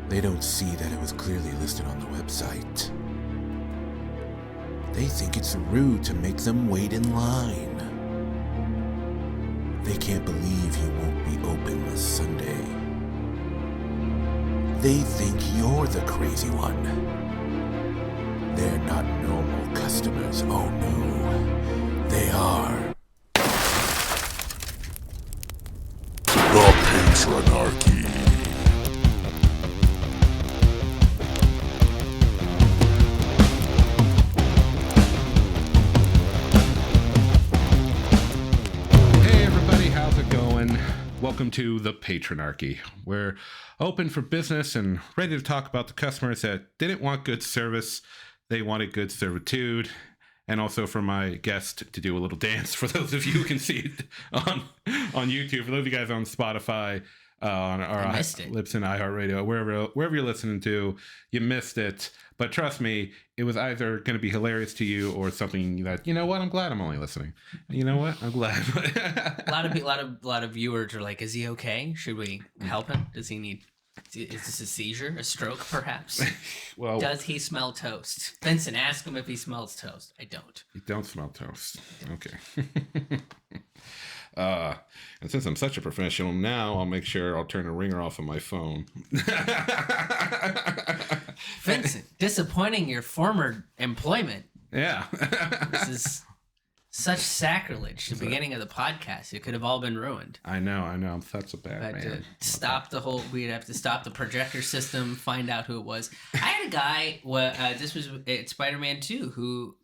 They don't see that it was clearly listed on the website. They think it's rude to make them wait in line. They can't believe he won't be open this Sunday. They think you're the crazy one. They're not normal customers, oh no. They are. The Patronarchy. Welcome to the Patronarchy. We're open for business and ready to talk about the customers that didn't want good service, they wanted good servitude, and also for my guest to do a little dance for those of you who can see it on YouTube. For those of you guys on Spotify, on our Lips and iHeartRadio, wherever you're listening to, you missed it. But trust me, it was either going to be hilarious to you or something that, you know what, I'm glad I'm only listening. You know what, I'm glad. a lot of viewers are like, is he okay? Should we help him? Does he need? Is this a seizure? A stroke, perhaps? Well, does he smell toast? Vincent, ask him if he smells toast. I don't. You don't smell toast. Okay. And since I'm such a professional now, I'll make sure I'll turn the ringer off of my phone. Vincent, disappointing your former employment. Yeah. This is such sacrilege. The beginning of the podcast, it could have all been ruined. I know. I'm such a bad man. We'd have to stop the projector system, find out who it was. I had a guy, this was at Spider-Man 2, who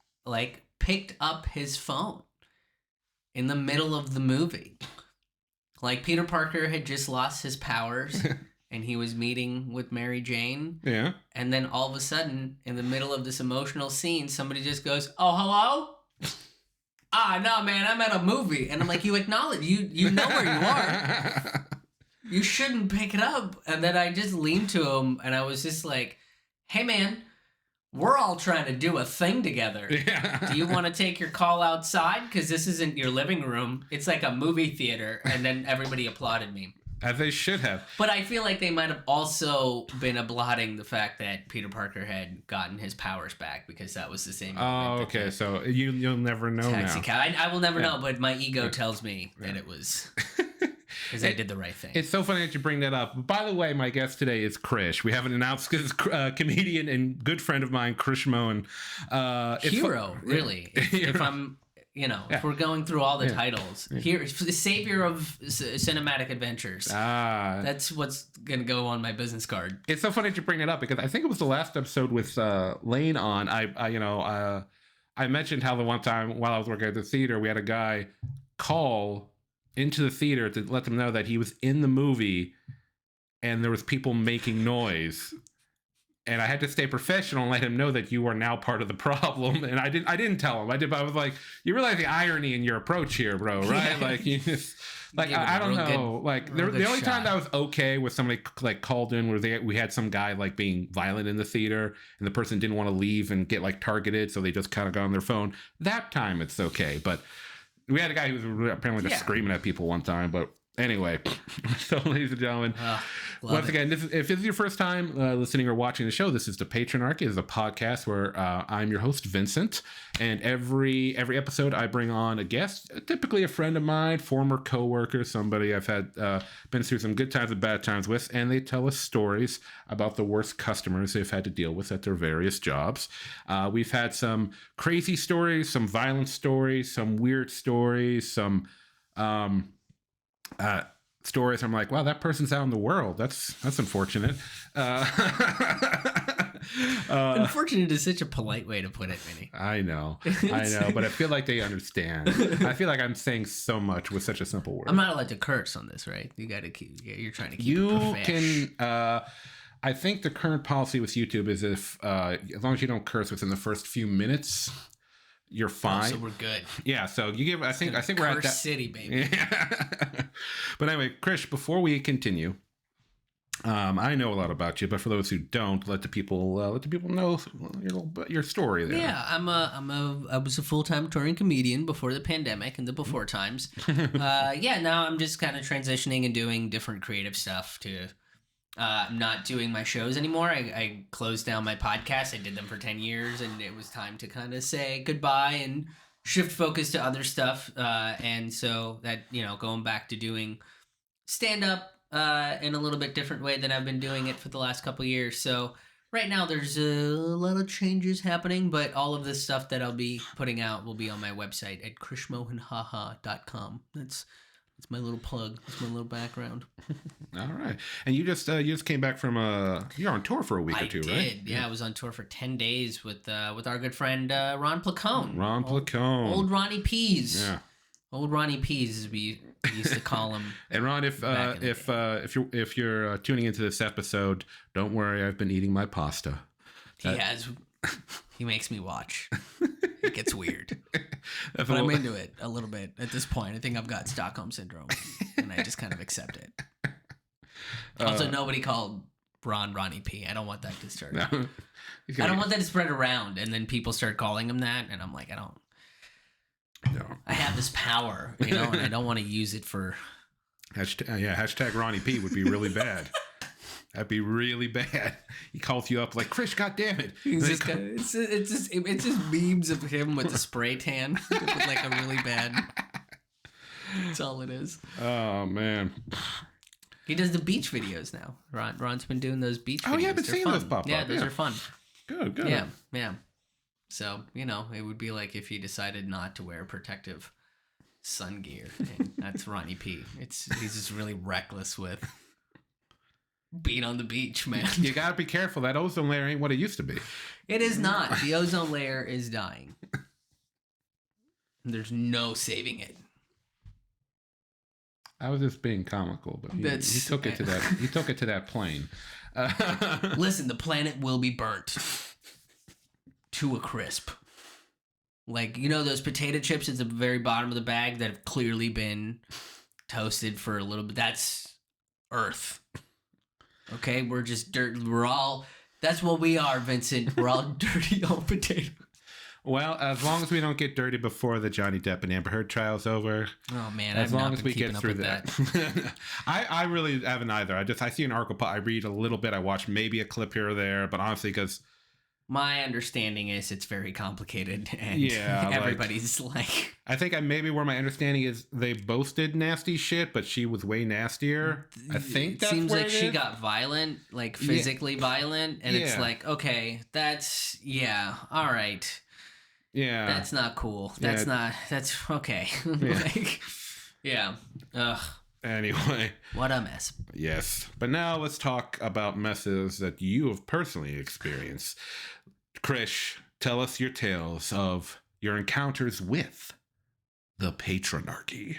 picked up his phone in the middle of the movie. Like Peter Parker had just lost his powers and he was meeting with Mary Jane. Yeah. And then all of a sudden, in the middle of this emotional scene, somebody just goes, "Oh, hello?" No, man, I'm at a movie. And I'm like, you acknowledge, you know where you are. You shouldn't pick it up. And then I just leaned to him and I was just like, hey, man, we're all trying to do a thing together. Yeah. Do you want to take your call outside? Because this isn't your living room. It's like a movie theater. And then everybody applauded me. As they should have. But I feel like they might have also been applauding the fact that Peter Parker had gotten his powers back, because that was the same. Oh, okay. So you'll never know now. I will never know, but my ego tells me that it was... Because I did the right thing. It's so funny that you bring that up. By the way, my guest today is Krish. We haven't announced because comedian and good friend of mine, Krish Mohan. Hero, really. If I'm, if we're going through all the titles. Here, the savior of cinematic adventures. That's what's going to go on my business card. It's so funny that you bring it up, because I think it was the last episode with Lane on. I mentioned how the one time while I was working at the theater, we had a guy call into the theater to let them know that he was in the movie and there was people making noise, and I had to stay professional and let him know that you are now part of the problem. And I didn't tell him. But I was like, you realize the irony in your approach here, bro, right? Like, you just I don't know. The only time that was okay was somebody called in where we had some guy being violent in the theater and the person didn't want to leave and get targeted, so they just kind of got on their phone. That time it's okay, but we had a guy who was apparently just screaming at people one time. But anyway, so ladies and gentlemen, once again, if this is your first time listening or watching the show, this is the Patronarchy. This is a podcast where I'm your host, Vincent, and every episode I bring on a guest, typically a friend of mine, former coworker, somebody I've had been through some good times and bad times with, and they tell us stories about the worst customers they've had to deal with at their various jobs. We've had some crazy stories, some violent stories, some weird stories, some stories I'm like, wow, that person's out in the world. That's unfortunate. Unfortunate is such a polite way to put it, Vinny. I know, but I feel like they understand. I feel like I'm saying so much with such a simple word. I'm not allowed to curse on this, right? You got to keep. You're trying to keep. You can. I think the current policy with YouTube is if as long as you don't curse within the first few minutes, you're fine. So we're good. Yeah. So you give. I think we're at that city, baby. Yeah. But anyway, Krish, before we continue, I know a lot about you, but for those who don't, let the people know your story there. Yeah, I was a full-time touring comedian before the pandemic and the before times. Now I'm just kind of transitioning and doing different creative stuff to I'm not doing my shows anymore. I closed down my podcast. I did them for 10 years, and it was time to kind of say goodbye and shift focus to other stuff. And so that, going back to doing stand-up in a little bit different way than I've been doing it for the last couple years. So right now there's a lot of changes happening, but all of this stuff that I'll be putting out will be on my website at krishmohanhaha.com. That's my little plug. That's my little background. All right. And you just came back from you're on tour for a week or two, right? Yeah, I was on tour for 10 days with our good friend Ron Placone. Ron Placone. Old Ronnie Pease. Yeah. Old Ronnie Pease, as we used to call him. And Ron, if you're tuning into this episode, don't worry, I've been eating my pasta. He makes me watch. It gets weird. But I'm into it a little bit at this point. I think I've got Stockholm Syndrome, and I just kind of accept it. Also, nobody called Ronnie P. I don't want that to start. No. I don't want that to spread around, and then people start calling him that, and I'm like, I don't. No. I have this power, and I don't want to use it for. Hashtag Ronnie P would be really bad. That'd be really bad. He calls you up like, Krish, goddammit. It's just memes of him with the spray tan. With like a really bad. That's all it is. Oh, man. He does the beach videos now. Ron's been doing those beach videos. Oh, yeah, I've been seeing those pop up. Yeah, those are fun. Good. Yeah. So, it would be like if he decided not to wear protective sun gear. And that's Ronnie P. He's just really reckless with being on the beach, man. You gotta be careful. That ozone layer ain't what it used to be. It is not. The ozone layer is dying. There's no saving it. I was just being comical, but he took it to that. He took it to that plane. Listen, the planet will be burnt to a crisp. Like, those potato chips at the very bottom of the bag that have clearly been toasted for a little bit. That's Earth. Okay, we're just dirt. That's what we are, Vincent. We're all dirty old potatoes. Well, as long as we don't get dirty before the Johnny Depp and Amber Heard trial's over. Oh man, as long as we get through that. I really haven't either. I see an article. I read a little bit. I watch maybe a clip here or there, but honestly, because my understanding is it's very complicated, and everybody's like I think maybe where my understanding is they both did nasty shit, but she was way nastier. I think that's seems where like she got violent, like physically violent, and it's like, okay, that's all right. Yeah. That's not cool. That's okay. Ugh. Anyway. What a mess. Yes. But now let's talk about messes that you have personally experienced. Krish, tell us your tales of your encounters with the Patronarchy.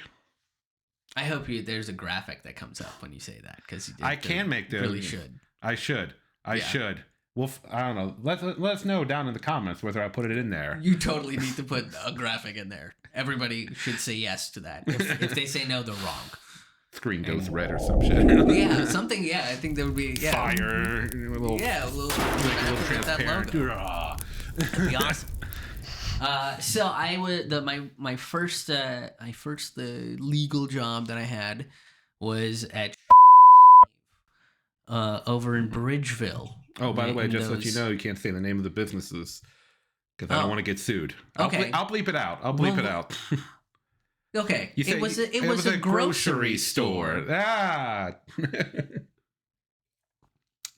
I hope there's a graphic that comes up when you say that, because I can make that. Really should. I should. Well, I don't know. Let us know down in the comments whether I put it in there. You totally need to put a graphic in there. Everybody should say yes to that. If they say no, they're wrong. Screen goes red or some shit. Yeah, something. Yeah, I think there would be fire. A little transparent. That'd be awesome. So I was my first the legal job that I had was at over in Bridgeville. Oh, by the way, just to let you know, you can't say the name of the businesses because I don't want to get sued. Okay. I'll bleep it out. It out. Okay. It was a grocery store. Ah.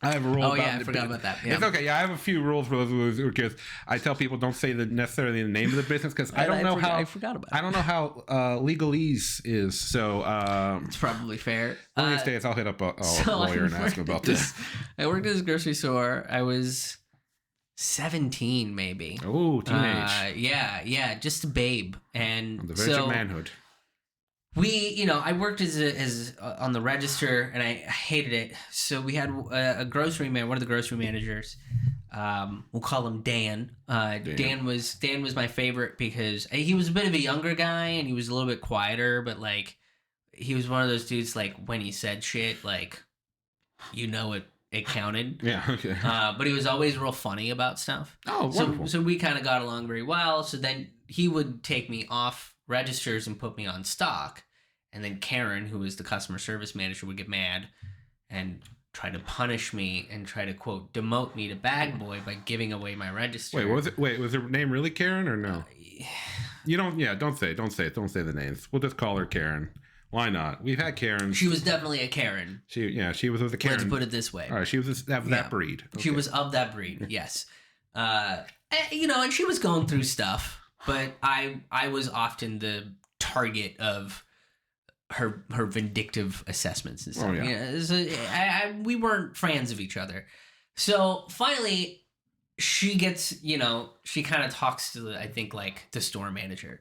I have a rule. Oh, yeah, I forgot about that. Yeah. It's okay. Yeah, I have a few rules for those because I tell people don't say necessarily the name of the business because I don't know how. I forgot about it. I don't know how legalese is. So it's probably fair. One of these days, I'll hit up a lawyer and ask him about this. I worked at this grocery store. I was 17, maybe. Oh, teenage. Yeah, just a babe, and on the verge of manhood. I worked as on the register, and I hated it. So we had a grocery man, one of the grocery managers. We'll call him Dan. Dan was my favorite because he was a bit of a younger guy, and he was a little bit quieter, but like he was one of those dudes like when he said shit, like it counted. Yeah, okay. But he was always real funny about stuff. Oh, wonderful. So we kind of got along very well. So then he would take me off registers and put me on stock, and then Karen, who was the customer service manager, would get mad and try to punish me and try to, quote, demote me to bag boy by giving away my register. Wait, was her name really Karen or no? You don't. Yeah, don't say it. Don't say the names. We'll just call her Karen. Why not? We've had Karens. She was definitely a Karen. She was with a Karen. Let's put it this way. All right, she was of that breed. Okay. She was of that breed. Yes. And she was going through stuff, but I was often the target of her vindictive assessments and stuff. Oh, yeah. We weren't friends of each other. So finally, she gets, she kind of talks to I think like the store manager,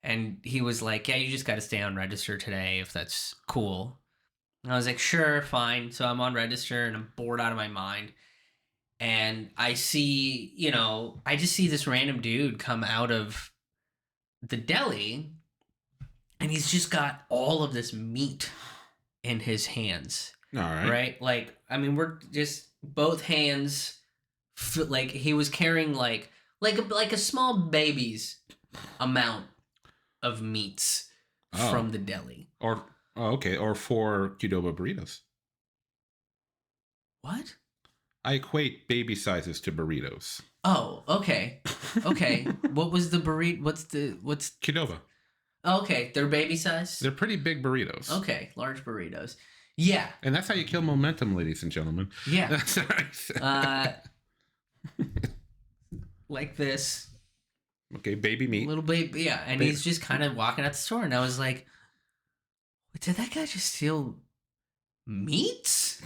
and he was like, "Yeah, you just got to stay on register today if that's cool." And I was like, "Sure, fine." So I'm on register and I'm bored out of my mind. And I see, I just see this random dude come out of the deli, and he's just got all of this meat in his hands. All right. Right? Like, I mean, we're just both hands, like he was carrying like a small baby's amount of meats from the deli. Or 4 Qdoba burritos. What? I equate baby sizes to burritos. Oh, okay. Okay. What was the burrito? What's Qdoba. Okay, they're baby size? They're pretty big burritos. Okay, large burritos. Yeah. And that's how you kill momentum, ladies and gentlemen. Yeah. That's right. Like this. Okay, baby meat. Little baby, yeah. And he's just kind of walking out the store, and I was like, did that guy just steal meats?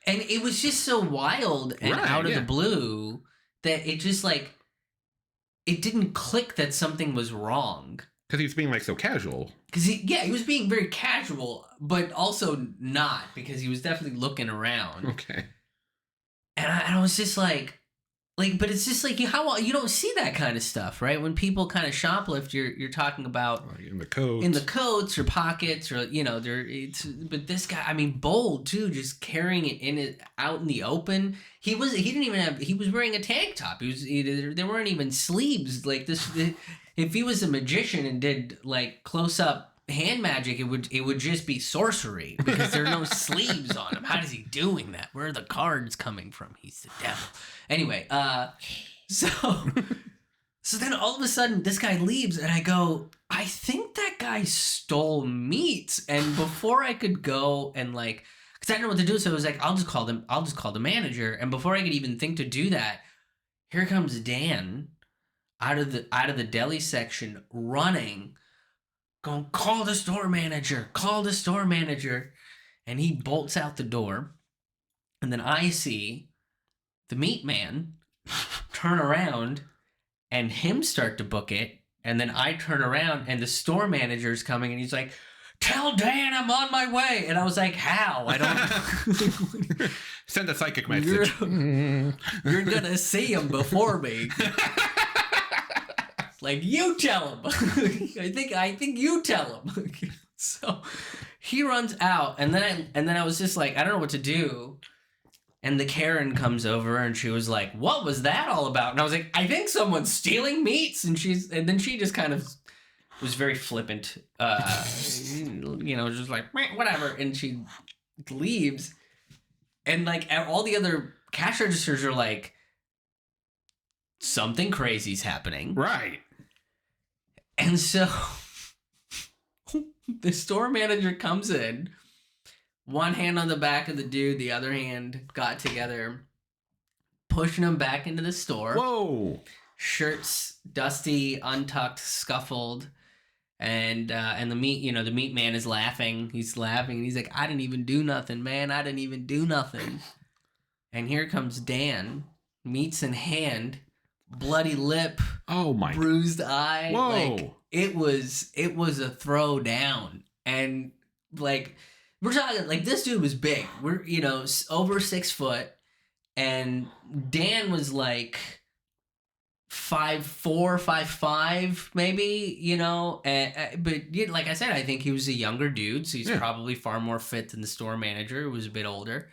And it was just so wild and out of the blue that it just like, it didn't click that something was wrong. Because he was being like so casual. Because he was being very casual, but also not, because he was definitely looking around. Okay. And I was just like, but it's just like how you don't see that kind of stuff, right? When people kind of shoplift, you're talking about like in the coats or pockets, or but this guy, I mean, bold too, just carrying it out in the open. He was wearing a tank top. There weren't even sleeves like this. If he was a magician and did like close up hand magic, it would just be sorcery, because there are no sleeves on him. How is he doing that? Where are the cards coming from? He's the devil. Anyway, so then all of a sudden this guy leaves, and I go, I think that guy stole meat. And before I could go and because I didn't know what to do, so I was like, I'll just call the manager. And before I could even think to do that, here comes Dan out of the deli section running, going, call the store manager. And he bolts out the door. And then I see the meat man turn around and him start to book it. And then I turn around and the store manager's coming, and he's like, tell Dan I'm on my way. And I was like, how? I don't... Send a psychic message. You're gonna see him before me. Like, you tell him. I think you tell him. So he runs out, and then I was just like, I don't know what to do. And the Karen comes over, and she was like, what was that all about? And I was like, I think someone's stealing meats. And then she just kind of was very flippant, just like, whatever. And she leaves, and like all the other cash registers are like, something crazy's happening. Right. And so the store manager comes in, one hand on the back of the dude, the other hand got together, pushing him back into the store. Whoa. Shirts dusty, untucked, scuffled. And the meat man is laughing. He's laughing. And he's like, I didn't even do nothing, man. I didn't even do nothing. And here comes Dan, meats in hand, bloody lip, bruised eye. Whoa. Like, it was a throw down. And like, we're talking like, this dude was big. We're over 6 foot, and Dan was like 5'4", 5'5", maybe, but like I said, I think he was a younger dude, so he's probably far more fit than the store manager, who was a bit older.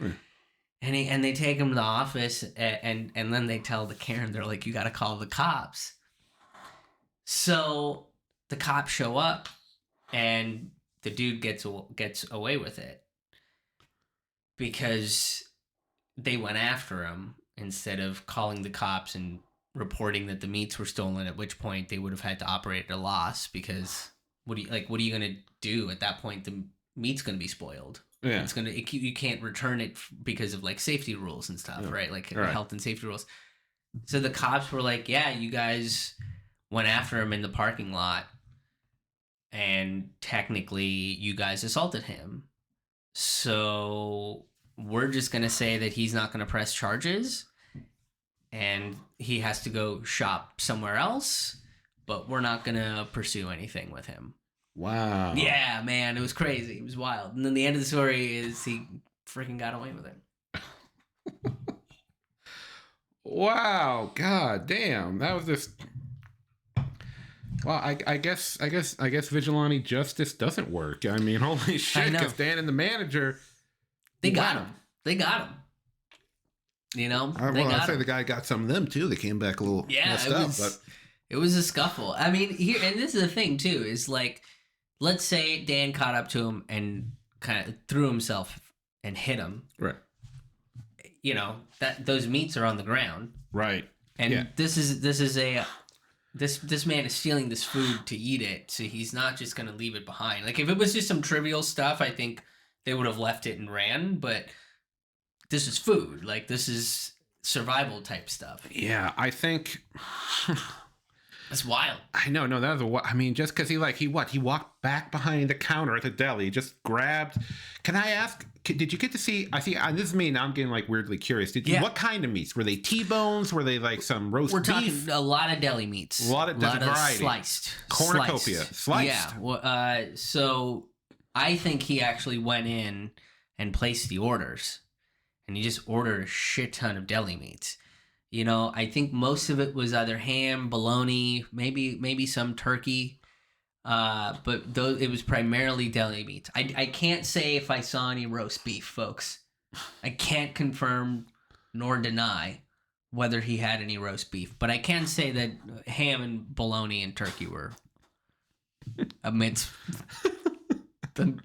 And they take him to the office, and then they tell the Karen, they're like, you got to call the cops. So the cops show up, and the dude gets away with it, because they went after him instead of calling the cops and reporting that the meats were stolen, at which point they would have had to operate at a loss, because what are you going to do at that point? The meat's going to be spoiled. Yeah. You can't return it because of like safety rules and stuff, right? Like health and safety rules. So the cops were like, yeah, you guys went after him in the parking lot, and technically you guys assaulted him. So we're just going to say that he's not going to press charges and he has to go shop somewhere else, but we're not going to pursue anything with him. Wow. Yeah, man, it was crazy. It was wild. And then the end of the story is he freaking got away with it. Wow. God damn. That was just... Well, I guess vigilante justice doesn't work. I mean, holy shit, because Dan and the manager... They got him. They got him. You know? I'd say the guy got some of them, too. They came back a little messed up. But it was a scuffle. I mean, here, and this is the thing, too, is like, let's say Dan caught up to him and kind of threw himself and hit him. Right. You know, those meats are on the ground. Right. And this man is stealing this food to eat it, so he's not just going to leave it behind. Like, if it was just some trivial stuff, I think they would have left it and ran, but this is food. Like, this is survival type stuff. Yeah, I think... That's wild. I know, no, that was I mean, just because he walked back behind the counter at the deli, just grabbed... Can I ask, did you get to see... this is me, now I'm getting, like, weirdly curious. What kind of meats? Were they T-bones? Were they, like, some roast beef? We're talking a lot of deli meats. A lot of variety. Sliced. Cornucopia. Sliced. Yeah. Well, so I think he actually went in and placed the orders. And he just ordered a shit ton of deli meats. You know, I think most of it was either ham, bologna, maybe some turkey. But it was primarily deli meats. I can't say if I saw any roast beef, folks. I can't confirm nor deny whether he had any roast beef. But I can say that ham and bologna and turkey were amidst the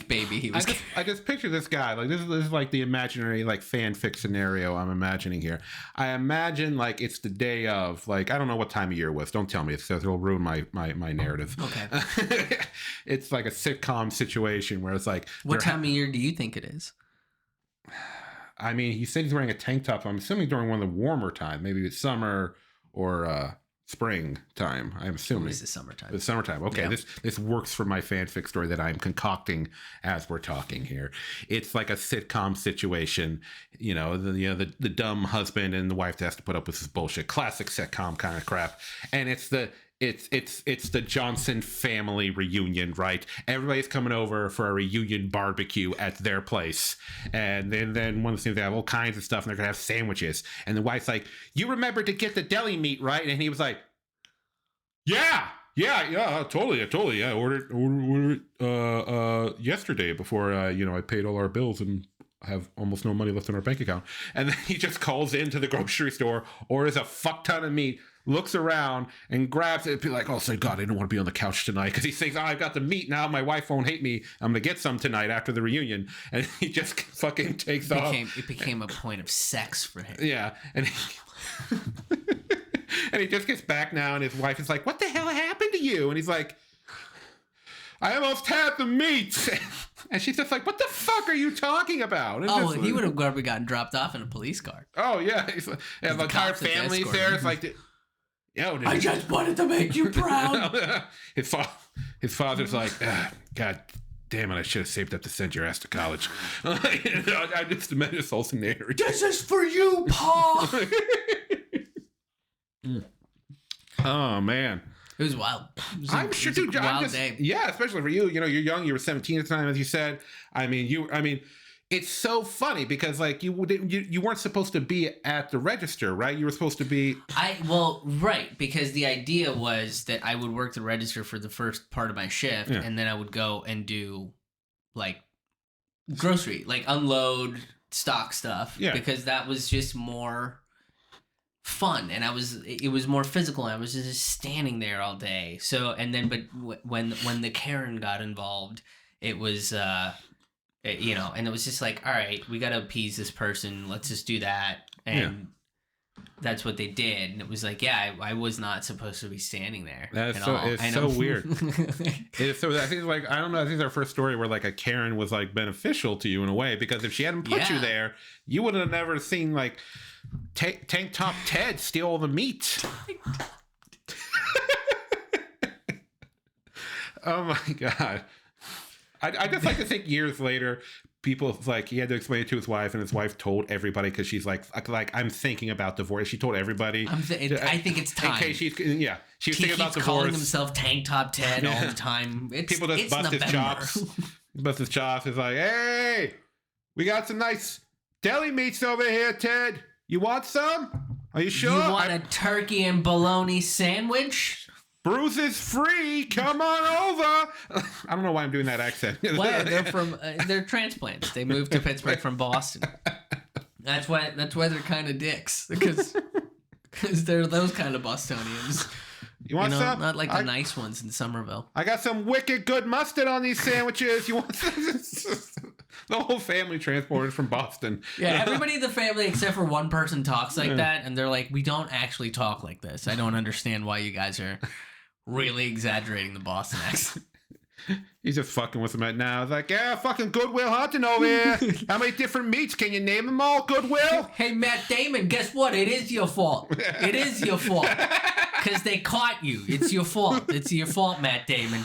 baby he was. I just picture this guy, like this is like the imaginary, like, fanfic scenario I'm imagining here. I imagine, like, it's the day of, like, I don't know what time of year it was, don't tell me, it'll ruin my narrative. Okay. It's like a sitcom situation where it's like, what time of year do you think it is? I mean, he said he's wearing a tank top, so I'm assuming during one of the warmer time, maybe it's summer or spring time, I'm assuming. It's the summertime. It's summertime. Okay, yeah. This works for my fanfic story that I'm concocting as we're talking here. It's like a sitcom situation, you know, the dumb husband and the wife that has to put up with this bullshit. Classic sitcom kind of crap. And it's the Johnson family reunion, right? Everybody's coming over for a reunion barbecue at their place. And then one of the things, they have all kinds of stuff, and they're going to have sandwiches. And the wife's like, you remember to get the deli meat, right? And he was like, yeah, totally. Yeah, I ordered it yesterday before, I paid all our bills and have almost no money left in our bank account. And then he just calls into the grocery store, orders a fuck ton of meat, looks around and grabs it and be like, oh, thank God, I didn't want to be on the couch tonight, because he thinks, I've got the meat now, my wife won't hate me, I'm going to get some tonight after the reunion. And he just fucking takes off. It became a point of sex for him. Yeah. And he just gets back now, and his wife is like, what the hell happened to you? And he's like, I almost had the meat. And she's just like, what the fuck are you talking about? And he would have probably gotten dropped off in a police car. Oh, yeah. The entire family's there. It's like, I just wanted to make you proud. His father's like, God damn it, I should have saved up to send your ass to college. I just imagine this whole scenario. This is for you, Paul. Oh, man. It was wild. I'm sure, dude. Wild day. Yeah, especially for you. You know, you're young. You were 17 at the time, as you said. I mean, it's so funny because, like, you weren't supposed to be at the register, right? You were supposed to be. Right, because the idea was that I would work the register for the first part of my shift, and then I would go and do, like, grocery, like unload stock stuff, because that was just more fun, and it was more physical. I was just standing there all day. So, and then, but when the Karen got involved, it was You know, and it was just like, all right, we got to appease this person. Let's just do that. And that's what they did. And it was like, yeah, I was not supposed to be standing there. That's so, it's so weird. It's so, I think it's like, I don't know. I think it's our first story where like a Karen was like beneficial to you in a way, because if she hadn't put you there, you would have never seen like Tank Top Ted steal all the meat. Oh my God. I just like to think years later, people like he had to explain it to his wife, and his wife told everybody because she's like I'm thinking about divorce. She told everybody. I think it's time. In case she was thinking about divorce. Calling himself Tank Top Ted all the time. People just bust his chops. Bust his chops. It's like, hey, we got some nice deli meats over here, Ted. You want some? Are you sure? You want a turkey and bologna sandwich? Bruises free. Come on over. I don't know why I'm doing that accent. Well, they're transplants. They moved to Pittsburgh from Boston. That's why they're kind of dicks, because they're those kind of Bostonians. You want some? Not like the nice ones in Somerville. I got some wicked good mustard on these sandwiches. You want some? The whole family transported from Boston. Yeah, everybody in the family except for one person talks like that, and they're like, we don't actually talk like this. I don't understand why you guys are really exaggerating the Boston accent. He's just fucking with him right now. It's like, yeah, fucking Goodwill Hunting over here. How many different meats? Can you name them all, Goodwill? Hey, Matt Damon, guess what? It is your fault. It is your fault. Because they caught you. It's your fault. It's your fault, Matt Damon.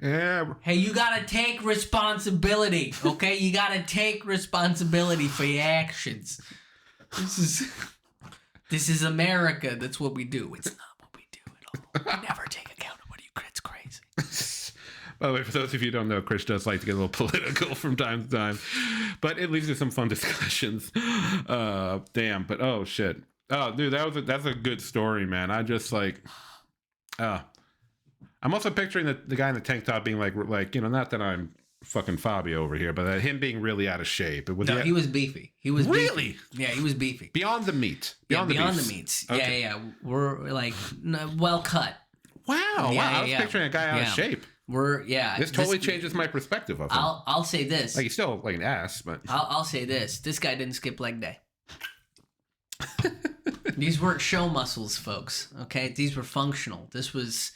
Yeah. Hey, you gotta take responsibility, okay? You gotta take responsibility for your actions. This is America. That's what we do. It's not what we do at all. We never take accountability. It's crazy. By the way, for those of you who don't know, Krish does like to get a little political from time to time, but it leads to some fun discussions. Damn, but oh shit. Oh, dude, that's a good story, man. I just like, I'm also picturing the guy in the tank top being like, not that I'm fucking Fabio over here, but him being really out of shape. He was beefy. He was really, beefy. Yeah, he was beefy. Beyond the meat. Beyond the meats. Okay. Yeah. We're like well cut. Wow. Yeah, I was picturing a guy out of shape. This totally changes my perspective of him. I'll say this. Like he's still like an ass, but I'll say this. This guy didn't skip leg day. These weren't show muscles, folks. Okay, these were functional. This was,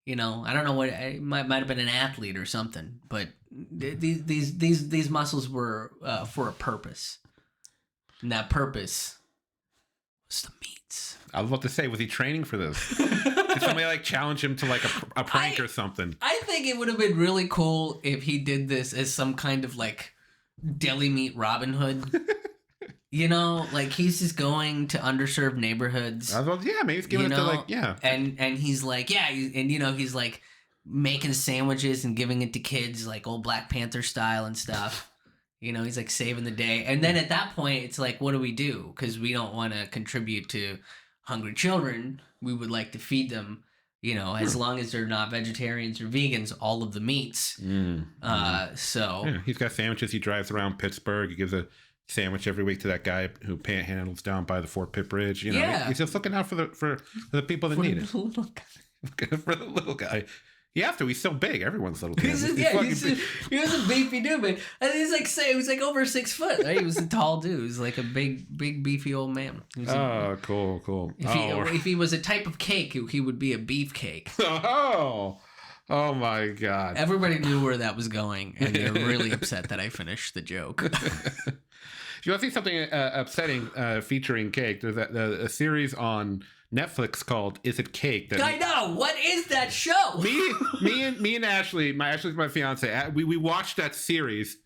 I don't know what it might have been an athlete or something, but these muscles were for a purpose, and that purpose was the meats. I was about to say, was he training for this? Did somebody like challenge him to like a prank or something? I think it would have been really cool if he did this as some kind of like deli meat Robin Hood. Like he's just going to underserved neighborhoods. Maybe he's giving it to like, And he's like, he's like making sandwiches and giving it to kids like old Black Panther style and stuff. He's like saving the day. And then at that point, it's like, what do we do? Because we don't want to contribute to hungry children. We would like to feed them, as long as they're not vegetarians or vegans, all of the meats. So he's got sandwiches. He drives around Pittsburgh. He gives a sandwich every week to that guy who panhandles down by the Fort Pitt Bridge. He's just looking out for the people that need it. For the little guy. You have to. He's so big. Everyone's little. He was a beefy dude, but he was like over 6 foot. Right? He was a tall dude. He was like a big beefy old man. Cool. If he was a type of cake, he would be a beef cake. Oh my God. Everybody knew where that was going, and they're really upset that I finished the joke. If you want to see something upsetting featuring cake, there's a series on Netflix called "Is It Cake?" I know. What is that show? Me and Ashley's my fiance. We watched that series,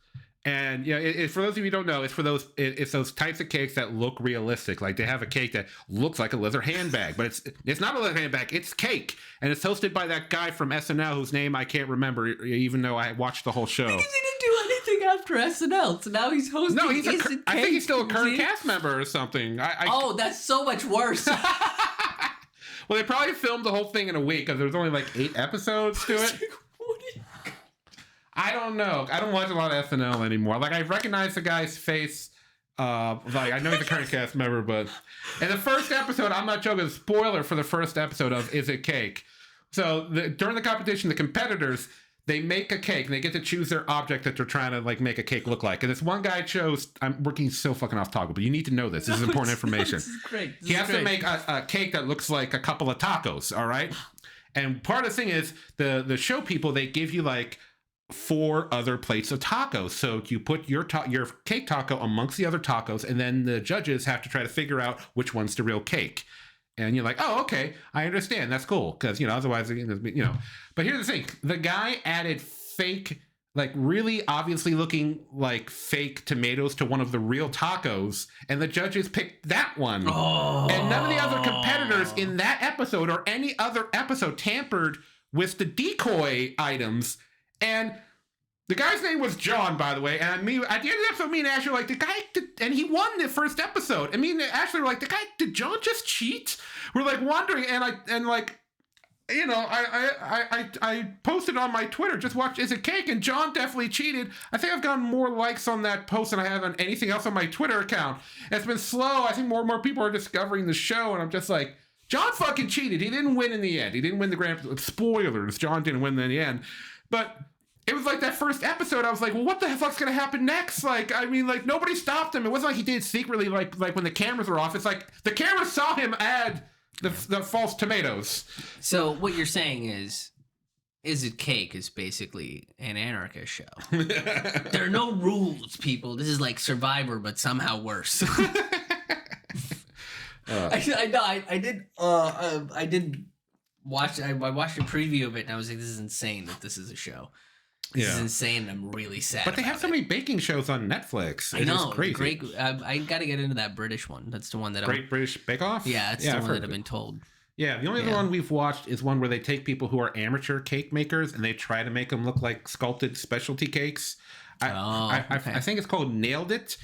and for those of you who don't know, it's those types of cakes that look realistic. Like they have a cake that looks like a leather handbag, but it's not a leather handbag. It's cake, and it's hosted by that guy from SNL whose name I can't remember, even though I watched the whole show. Because he didn't do anything after SNL, so now he's hosting. No, I think he's still a current cast member or something. That's so much worse. Well, they probably filmed the whole thing in a week because there was only like 8 episodes to it. I don't know. I don't watch a lot of SNL anymore. Like I recognize the guy's face. I know he's a current cast member, but in the first episode, I'm not joking. Spoiler for the first episode of "Is It Cake?" So during the competition, the competitors they make a cake and they get to choose their object that they're trying to like make a cake look like. And this one guy chose, I'm working so fucking off topic, but you need to know this. This is important information. This is great. He has to make a cake that looks like a couple of tacos, all right? And part of the thing is the show people, they give you like 4 other plates of tacos. So you put your cake taco amongst the other tacos, and then the judges have to try to figure out which one's the real cake. And you're like, oh, okay, I understand. That's cool. Because, otherwise, But here's the thing. The guy added fake, like really obviously looking like fake tomatoes to one of the real tacos. And the judges picked that one. Oh. And none of the other competitors in that episode or any other episode tampered with the decoy items. And the guy's name was John, by the way. And at the end of the episode, me and Ashley were like, and he won the first episode. And me and Ashley were like, did John just cheat? We're like wondering, I posted on my Twitter, just watch Is It Cake? And John definitely cheated. I think I've gotten more likes on that post than I have on anything else on my Twitter account. It's been slow. I think more and more people are discovering the show, and I'm just like, John fucking cheated. He didn't win in the end. He didn't win the grand. Spoilers. John didn't win in the end. But it was like that first episode, I was like, well, what the fuck's going to happen next? Nobody stopped him. It wasn't like he did it secretly, like when the cameras were off. It's like the cameras saw him add the false tomatoes. So what you're saying is It Cake is basically an anarchist show. There are no rules, people. This is like Survivor, but somehow worse. I did watch. I watched a preview of it, and I was like, "This is insane that this is a show. This is insane. And I'm really sad." But they have so many baking shows on Netflix. I know, it's crazy. Great. I got to get into that British one. That's the one that Great British Bake Off. Yeah, it's the one that I've been told. Yeah, the only other one we've watched is one where they take people who are amateur cake makers and they try to make them look like sculpted specialty cakes. I think it's called Nailed It.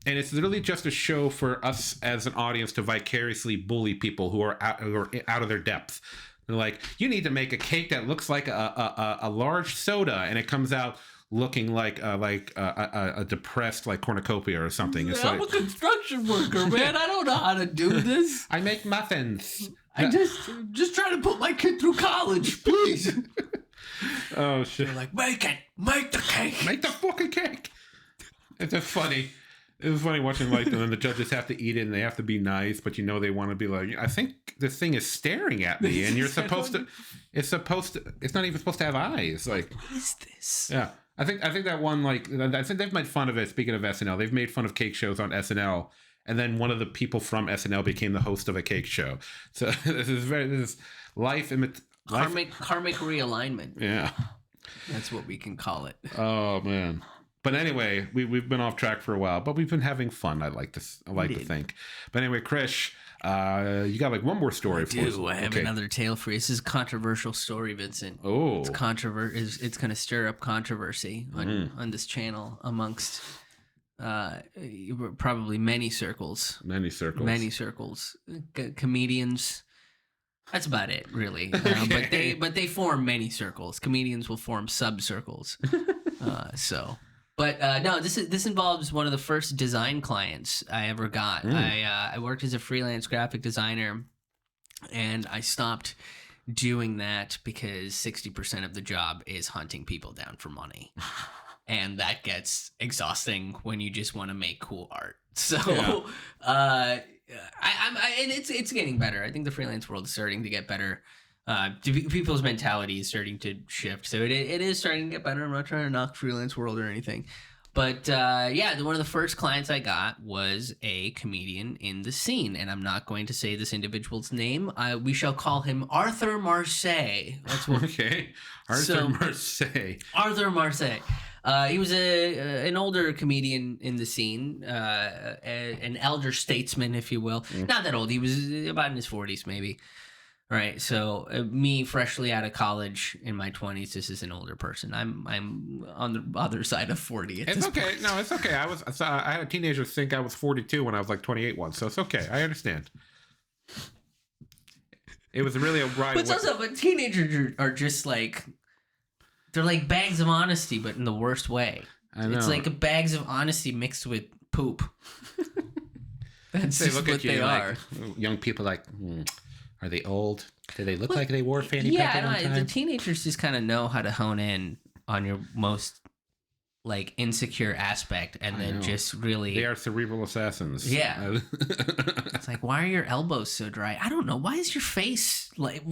And it's literally just a show for us as an audience to vicariously bully people who are out of their depth. They're like, you need to make a cake that looks like a large soda, and it comes out looking like a depressed like cornucopia or something. It's I'm a construction worker, man. I don't know how to do this. I make muffins. I just trying to put my kid through college, please. Oh shit! They're like, make the cake, make the fucking cake. It's just funny. It was funny watching and then the judges have to eat it and they have to be nice, but they want to be like, I think this thing is staring at me, and you're supposed to. It's not even supposed to have eyes. Like, what is this? Yeah, I think that one I think they've made fun of it. Speaking of SNL, they've made fun of cake shows on SNL. And then one of the people from SNL became the host of a cake show. So this is life karmic realignment. Yeah, that's what we can call it. Oh man. But anyway, we've been off track for a while, but we've been having fun. I like to think. But anyway, Krish, you got like one more story for us. I have another tale for you. This is a controversial story, Vincent. Oh, it's It's going to stir up controversy on this channel amongst probably many circles. Comedians. That's about it, really. Okay. But they form many circles. Comedians will form sub-circles. No, this involves one of the first design clients I ever got. I worked as a freelance graphic designer, and I stopped doing that because 60% of the job is hunting people down for money. And that gets exhausting when you just want to make cool art. So, and it's getting better. I think the freelance world is starting to get better. People's mentality is starting to shift. So it is starting to get better. I'm not trying to knock freelance world or anything. But one of the first clients I got was a comedian in the scene. And I'm not going to say this individual's name. We shall call him Arthur Marseille. That's what. Okay. Arthur Marseille. He was an older comedian in the scene, an elder statesman, if you will. Not that old. He was about in his 40s, maybe. Right. So me, freshly out of college in my 20s, this is an older person. I'm on the other side of 40. It's okay. Point. No, it's okay. I had a teenager think I was 42 when I was like 28 once. So it's okay. I understand. It was really a ride. But teenagers are just like, they're like bags of honesty, but in the worst way. I know. It's like bags of honesty mixed with poop. That's they just look what at you they are. Like, young people like, are they old? Do they look like they wore fanny pack at one time? The teenagers just kind of know how to hone in on your most like insecure aspect, and then just really they are cerebral assassins. Yeah. It's like, why are your elbows so dry? I don't know. Why is your face like?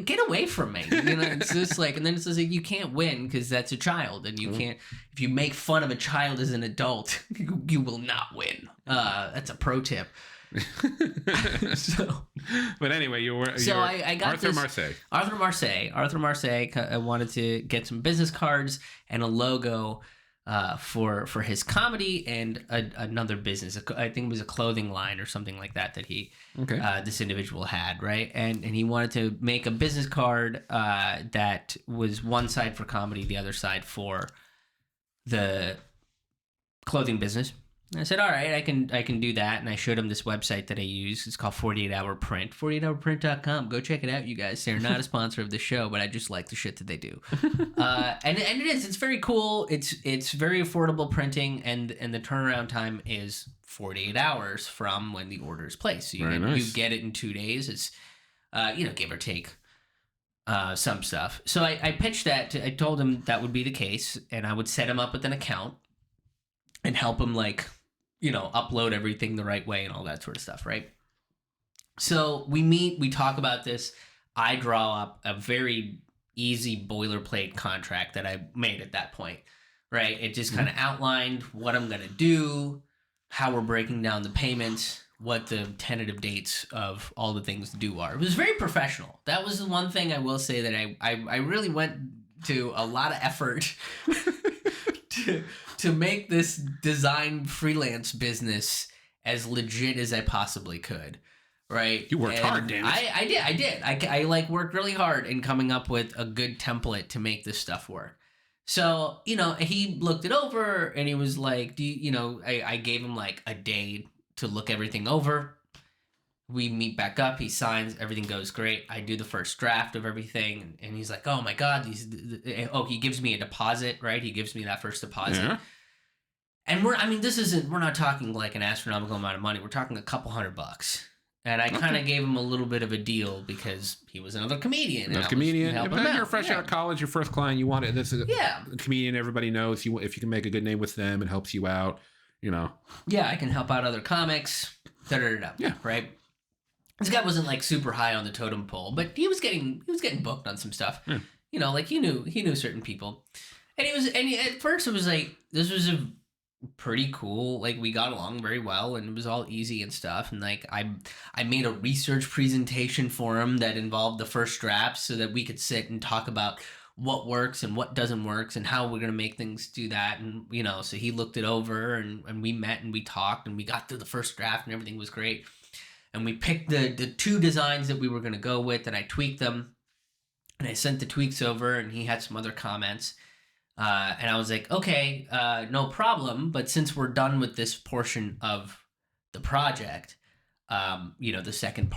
Get away from me! You know, it's just like, and then it's just like you can't win because that's a child, and you can't. If you make fun of a child as an adult, you will not win. That's a pro tip. But anyway, I got Arthur Marseille. Arthur Marseille wanted to get some business cards and a logo for his comedy and another business. I think it was a clothing line or something like that he this individual had, right? And he wanted to make a business card that was one side for comedy, the other side for the clothing business. And I said, all right, I can do that. And I showed him this website that I use. It's called 48 Hour Print, 48hourprint.com. Go check it out, you guys. They're not a sponsor of the show, but I just like the shit that they do. And it's very cool. It's very affordable printing, and the turnaround time is 48 hours from when the order is placed. So you get it in 2 days. It's, give or take some stuff. So I pitched that. I told him that would be the case, and I would set him up with an account and help him upload everything the right way and all that sort of stuff, right? So we meet, we talk about this. I draw up a very easy boilerplate contract that I made at that point, right? It just kind of outlined what I'm going to do, how we're breaking down the payments, what the tentative dates of all the things due are. It was very professional. That was the one thing I will say that I really went to a lot of effort to make this design freelance business as legit as I possibly could, right? You worked hard, Dan. I did. I worked really hard in coming up with a good template to make this stuff work. So, he looked it over and he was like, I gave him like a day to look everything over. We meet back up. He signs. Everything goes great. I do the first draft of everything, and he's like, "Oh my god, he gives me a deposit, right? He gives me that first deposit." Yeah. And we're not talking like an astronomical amount of money. We're talking a couple $100. And I kind of gave him a little bit of a deal because he was another comedian. You're fresh out of college, your first client, you want it. This is a comedian everybody knows. If you can make a good name with them, it helps you out. Yeah, I can help out other comics. Yeah. Right. This guy wasn't like super high on the totem pole, but he was getting booked on some stuff. Yeah. He knew certain people, and at first it was like, this was a pretty cool, like we got along very well, and it was all easy and stuff. And like I made a research presentation for him that involved the first draft so that we could sit and talk about what works and what doesn't work and how we're going to make things do that. And, so he looked it over and we met and we talked and we got through the first draft and everything was great. And we picked the two designs that we were going to go with, and I tweaked them. And I sent the tweaks over, and he had some other comments. And I was like, okay, no problem. But since we're done with this portion of the project, the second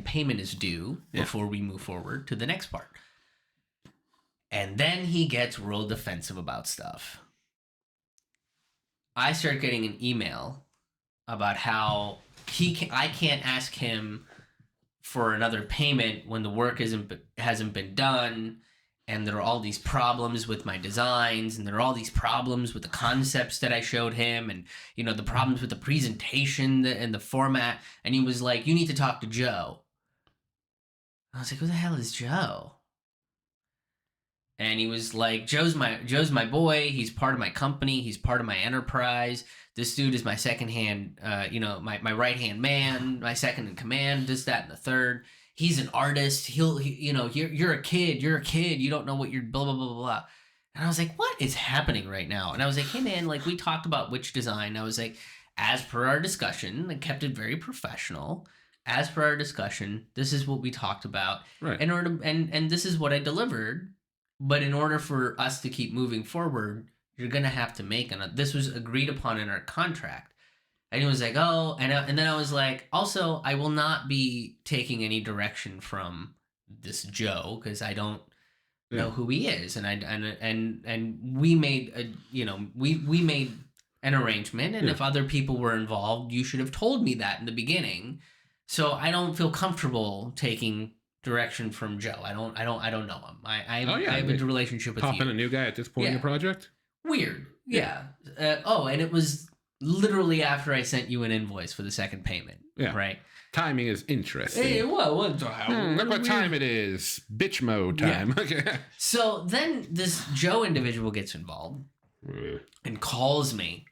payment is due before we move forward to the next part. And then he gets real defensive about stuff. I start getting an email about how I can't ask him for another payment when the work hasn't been done, and there are all these problems with my designs, and there are all these problems with the concepts that I showed him, and the problems with the presentation and the format. And he was like, "You need to talk to Joe." I was like, "Who the hell is Joe?" And he was like, Joe's my boy. He's part of my company. He's part of my enterprise. This dude is my second hand, my right hand man, my second in command, this, that, and the third. He's an artist. You're a kid. You're a kid. You don't know what you're blah, blah, blah, blah. And I was like, what is happening right now? And I was like, hey man, like we talked about which design. I was like, as per our discussion, I kept it very professional. As per our discussion, this is what we talked about. Right. And this is what I delivered. But in order for us to keep moving forward, you're going to have to make this was agreed upon in our contract. And he was like, oh, and then I was like, also, I will not be taking any direction from this Joe because I don't know who he is. And we made we made an arrangement. And if other people were involved, you should have told me that in the beginning. So I don't feel comfortable taking direction from Joe. I don't know him. I Oh, yeah, have a relationship with Pop you. in a new guy at this point in Yeah. your project? Weird. Yeah. And it was literally after I sent you an invoice for the second payment. Yeah. Right. Timing is interesting. Hey, Look what time it is. Bitch mode time. Okay. So then this Joe individual gets involved and calls me.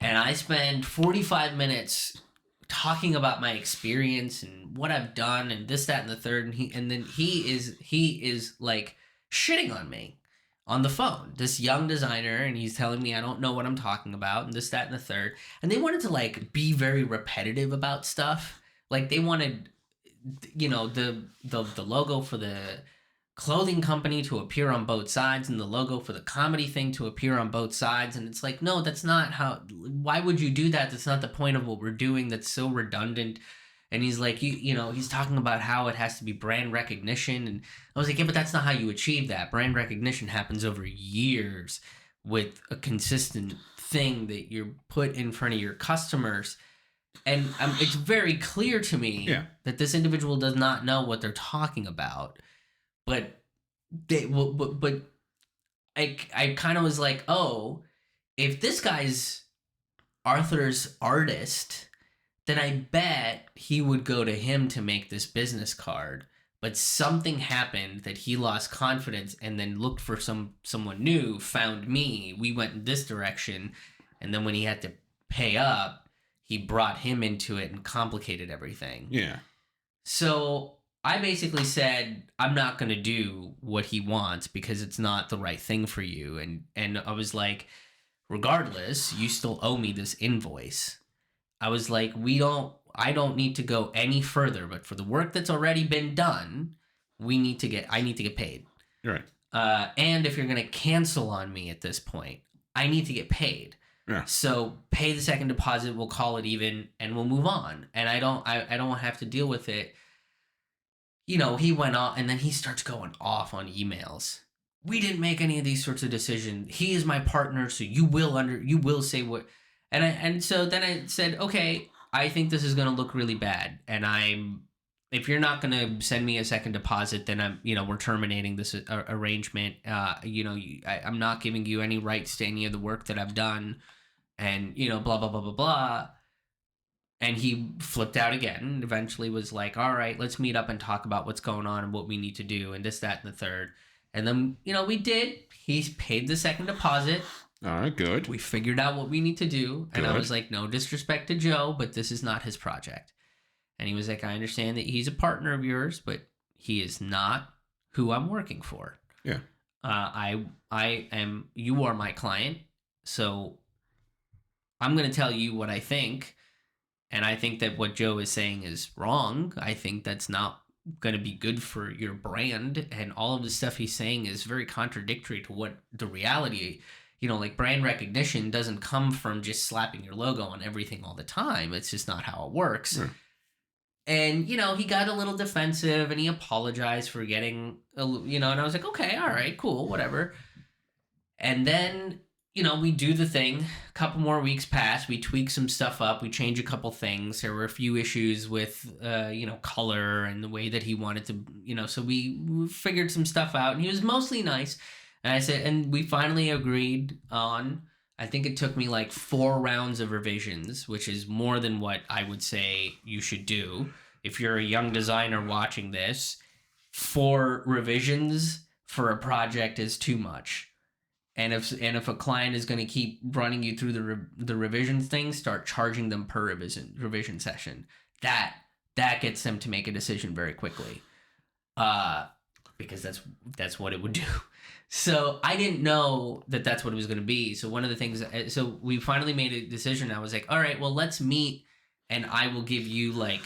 And I spend 45 minutes talking about my experience and what I've done and this, that, and the third. And then he is like shitting on me on the phone, this young designer, and he's telling me I don't know what I'm talking about and this, that, and the third. And they wanted to like be very repetitive about stuff. Like they wanted, the logo for the clothing company to appear on both sides and the logo for the comedy thing to appear on both sides. And it's like, no, that's not how, why would you do that? That's not the point of what we're doing. That's so redundant. And he's like, he's talking about how it has to be brand recognition. And I was like, yeah, but that's not how you achieve that. Brand recognition happens over years with a consistent thing that you're put in front of your customers. And it's very clear to me that this individual does not know what they're talking about. But I kind of was like, oh, if this guy's Arthur's artist, then I bet he would go to him to make this business card. But something happened that he lost confidence and then looked for someone new, found me. We went in this direction. And then when he had to pay up, he brought him into it and complicated everything. Yeah. So I basically said, I'm not going to do what he wants because it's not the right thing for you. And I was like, regardless, you still owe me this invoice. I was like, I don't need to go any further, but for the work that's already been done, I need to get paid. Right. And if you're going to cancel on me at this point, I need to get paid. Yeah. So pay the second deposit, we'll call it even, and we'll move on. And I don't have to deal with it. He went off, and then he starts going off on emails. We didn't make any of these sorts of decisions. He is my partner, so you will say what. And so then I said, okay, I think this is going to look really bad, and if you're not going to send me a second deposit, then we're terminating this arrangement. I'm not giving you any rights to any of the work that I've done, and blah blah blah blah blah. And he flipped out again and eventually was like, all right, let's meet up and talk about what's going on and what we need to do and this, that, and the third. And then, we did. He paid the second deposit. All right, good. We figured out what we need to do. Good. And I was like, no disrespect to Joe, but this is not his project. And he was like, I understand that he's a partner of yours, but he is not who I'm working for. Yeah. You are my client. So I'm going to tell you what I think. And I think that what Joe is saying is wrong. I think that's not going to be good for your brand. And all of the stuff he's saying is very contradictory to what the reality, like brand recognition doesn't come from just slapping your logo on everything all the time. It's just not how it works. Yeah. And, he got a little defensive and he apologized for getting, and I was like, okay, all right, cool, whatever. And then, we do the thing. A couple more weeks pass. We tweak some stuff up. We change a couple things. There were a few issues with, color and the way that he wanted to, so we figured some stuff out. And he was mostly nice. And I said, and we finally agreed on, I think it took me like 4 rounds of revisions, which is more than what I would say you should do. If you're a young designer watching this, 4 revisions for a project is too much. And if a client is going to keep running you through the revisions thing, start charging them per revision session. That gets them to make a decision very quickly, because that's what it would do. So I didn't know that that's what it was going to be. So one of the things, so we finally made a decision. I was like, all right, well, let's meet, and I will give you like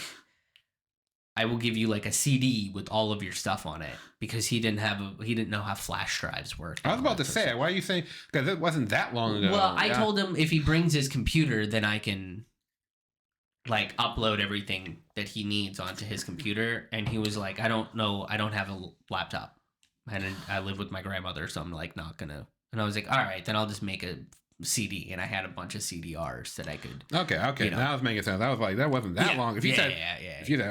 a CD with all of your stuff on it, because he didn't know how flash drives work. I was about to say, why are you saying? Because it wasn't that long ago. Well, I told him if he brings his computer, then I can like upload everything that he needs onto his computer. And he was like, I don't know, I don't have a laptop, and I live with my grandmother, so I'm like not gonna. And I was like, all right, then I'll just make CD, and I had a bunch of CDRs that I could. Okay. Now I was making sense. I was like, that wasn't that long. If you said,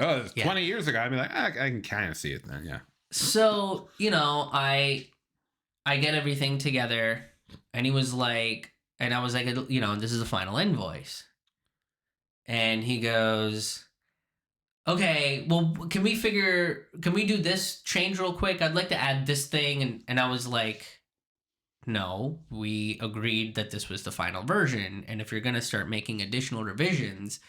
oh, it's 20 years ago, I'd be like, I can kind of see it then. Yeah. So, I get everything together, and he was like, and I was like, this is the final invoice. And he goes, okay, well, can we do this change real quick? I'd like to add this thing. And I was like, no, we agreed that this was the final version. And if you're going to start making additional revisions,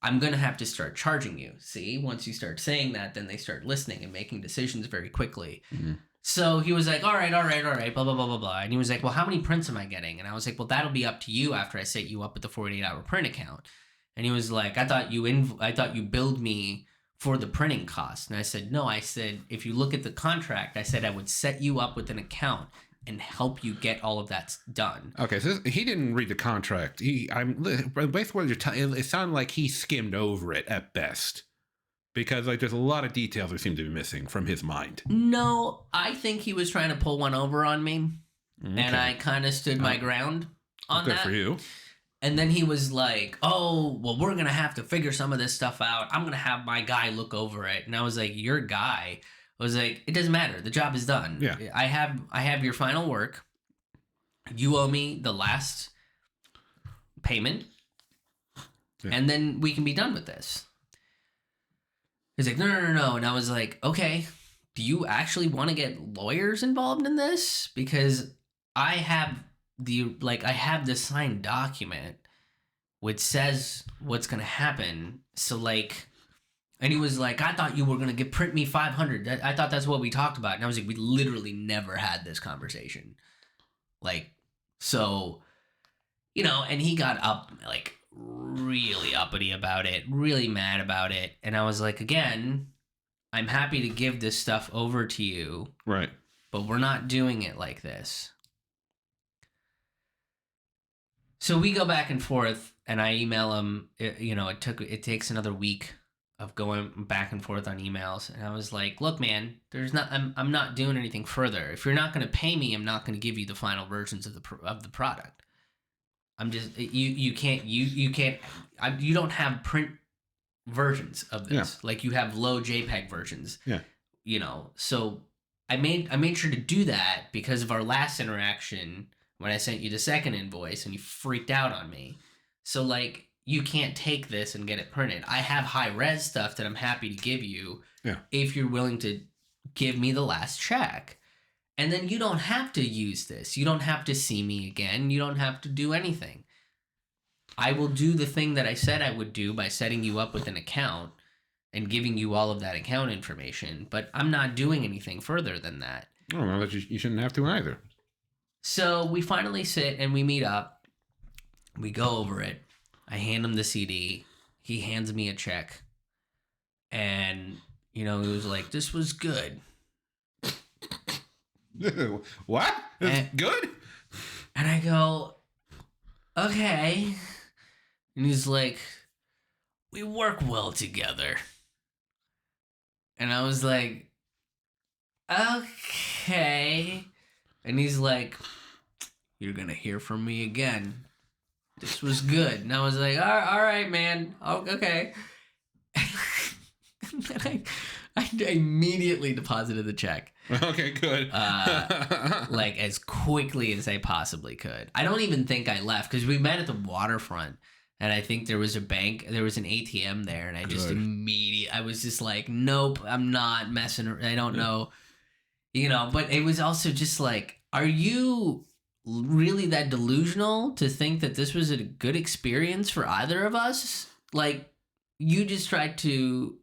I'm going to have to start charging you. See, once you start saying that, then they start listening and making decisions very quickly. Mm-hmm. So he was like, all right, blah, blah, blah, blah, blah. And he was like, well, how many prints am I getting? And I was like, well, that'll be up to you after I set you up with the 48-hour print account. And he was like, I thought you billed me for the printing cost. And I said, no, I said, if you look at the contract, I said I would set you up with an account and help you get all of that done. Okay, so he didn't read the contract. Basically what you're telling, it sounded like he skimmed over it at best, because like there's a lot of details that seem to be missing from his mind. No, I think he was trying to pull one over on me, and I kind of stood my ground on that. Good for you. And then he was like, oh, well, we're gonna have to figure some of this stuff out. I'm gonna have my guy look over it. And I was like, your guy? I was like, it doesn't matter. The job is done. Yeah. I have your final work. You owe me the last payment. Yeah. And then we can be done with this. He's like, no. And I was like, okay, do you actually want to get lawyers involved in this? Because I have the signed document which says what's going to happen. So like, and he was like, I thought you were going to print me 500. I thought that's what we talked about. And I was like, we literally never had this conversation. Like, so, and he got up, like, really uppity about it, really mad about it. And I was like, again, I'm happy to give this stuff over to you. Right. But we're not doing it like this. So we go back and forth, and I email him. It takes another week of going back and forth on emails, and I was like, "Look, man, I'm not doing anything further. If you're not going to pay me, I'm not going to give you the final versions of the product. I'm just you don't have print versions of this. Yeah. Like you have low JPEG versions. Yeah. So I made sure to do that because of our last interaction when I sent you the second invoice and you freaked out on me. So like, you can't take this and get it printed. I have high res stuff that I'm happy to give you if you're willing to give me the last check. And then you don't have to use this. You don't have to see me again. You don't have to do anything. I will do the thing that I said I would do by setting you up with an account and giving you all of that account information. But I'm not doing anything further than that. Oh, well, you shouldn't have to either. So we finally sit and we meet up. We go over it. I hand him the CD. He hands me a check. And, he was like, this was good. What? It's good? And I go, okay. And he's like, we work well together. And I was like, okay. And he's like, you're going to hear from me again. This was good. And I was like, all right, man. Oh, okay. And then I immediately deposited the check. Okay, good. Like as quickly as I possibly could. I don't even think I left because we met at the waterfront. And I think there was an ATM there. And I just I was just like, nope, I'm not messing around. I don't know. But it was also just like, are you really that delusional to think that this was a good experience for either of us? Like, you just tried to